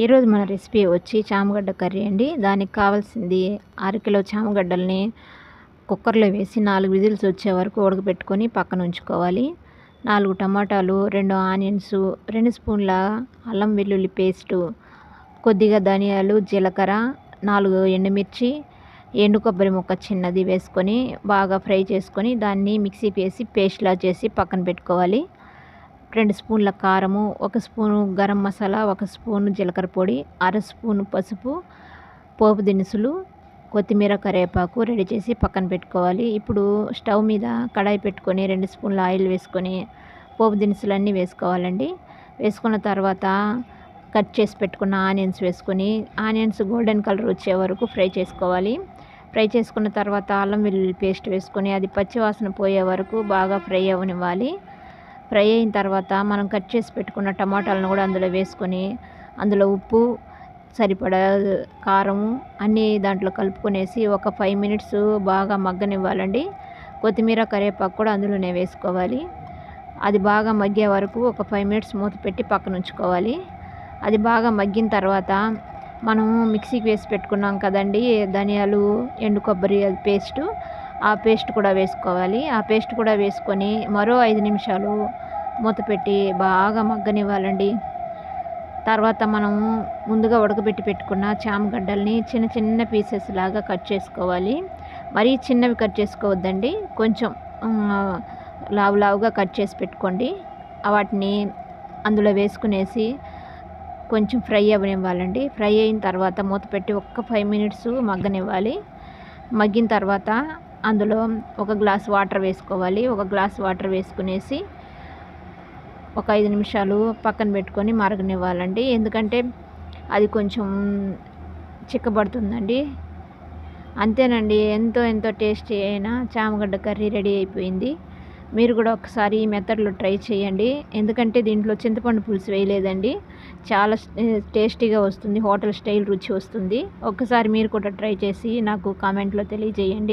ఈరోజు మన రెసిపీ వచ్చి చామగడ్డ కర్రీ అండి. దానికి కావాల్సింది అరకిలో చామగడ్డల్ని కుక్కర్లో వేసి 4 విజిల్స్ వచ్చే వరకు ఉడకబెట్టుకొని పక్కన ఉంచుకోవాలి. 4 టమాటాలు, 2 ఆనియన్స్, 2 స్పూన్ల అల్లం వెల్లుల్లి పేస్టు, కొద్దిగా ధనియాలు, జీలకర్ర, 4 ఎండుమిర్చి, ఎండు కొబ్బరి ముక్క చిన్నది వేసుకొని బాగా ఫ్రై చేసుకొని దాన్ని మిక్సీకి వేసి పేస్ట్లా చేసి పక్కన పెట్టుకోవాలి. 2 స్పూన్ల కారము, 1 స్పూను గరం మసాలా, 1 స్పూను జీలకర్ర పొడి, అర స్పూను పసుపు, పోపు దినుసులు, కొత్తిమీర, కరివేపాకు రెడీ చేసి పక్కన పెట్టుకోవాలి. ఇప్పుడు స్టవ్ మీద కడాయి పెట్టుకొని 2 స్పూన్ల ఆయిల్ వేసుకొని పోపు దినుసులన్నీ వేసుకోవాలండి. వేసుకున్న తర్వాత కట్ చేసి పెట్టుకున్న ఆనియన్స్ వేసుకొని ఆనియన్స్ గోల్డెన్ కలర్ వచ్చే వరకు ఫ్రై చేసుకోవాలి. ఫ్రై చేసుకున్న తర్వాత అల్లం వెల్లుల్లి పేస్ట్ వేసుకొని అది పచ్చివాసన పోయే వరకు బాగా ఫ్రై అవ్వనివ్వాలి. ఫ్రై అయిన తర్వాత మనం కట్ చేసి పెట్టుకున్న టమాటాలను కూడా అందులో వేసుకొని అందులో ఉప్పు, సరిపడా కారము అన్నీ దాంట్లో కలుపుకొనేసి ఒక 5 మినిట్స్ బాగా మగ్గనివ్వాలండి. కొత్తిమీర, కరివేపాకు కూడా అందులోనే వేసుకోవాలి. అది బాగా మగ్గే వరకు ఒక 5 మినిట్స్ మూత పెట్టి పక్కన ఉంచుకోవాలి. అది బాగా మగ్గిన తర్వాత మనము మిక్సీకి వేసి పెట్టుకున్నాం కదండి ధనియాలు, ఎండు కొబ్బరి పేస్టు, ఆ పేస్ట్ కూడా వేసుకోవాలి. ఆ పేస్ట్ కూడా వేసుకొని మరో 5 నిమిషాలు మూత పెట్టి బాగా మగ్గనివ్వాలండి. తర్వాత మనము ముందుగా ఉడకబెట్టి పెట్టుకున్న చామగడ్డల్ని చిన్న చిన్న పీసెస్ లాగా కట్ చేసుకోవాలి. మరీ చిన్నవి కట్ చేసుకోవద్దండి, కొంచెం లావుగా కట్ చేసి పెట్టుకోండి. వాటిని అందులో వేసుకునేసి కొంచెం ఫ్రై అవ్వనివ్వాలండి. ఫ్రై అయిన తర్వాత మూత పెట్టి ఒక్క 5 మినిట్స్ మగ్గనివ్వాలి. మగ్గిన తర్వాత అందులో 1 గ్లాస్ వాటర్ వేసుకోవాలి. 1 గ్లాస్ వాటర్ వేసుకునేసి ఒక 5 నిమిషాలు పక్కన పెట్టుకొని మరగనివ్వాలండి. ఎందుకంటే అది కొంచెం చిక్కబడుతుందండి. అంతేనండి, ఎంతో టేస్టీ అయిన చామగడ్డ కర్రీ రెడీ అయిపోయింది. మీరు కూడా ఒకసారి ఈ మెథడ్లో ట్రై చేయండి. ఎందుకంటే దీంట్లో చింతపండు పులుసు వేయలేదండి. చాలా టేస్టీగా వస్తుంది, హోటల్ స్టైల్ రుచి వస్తుంది. ఒక్కసారి మీరు కూడా ట్రై చేసి నాకు కామెంట్లో తెలియజేయండి.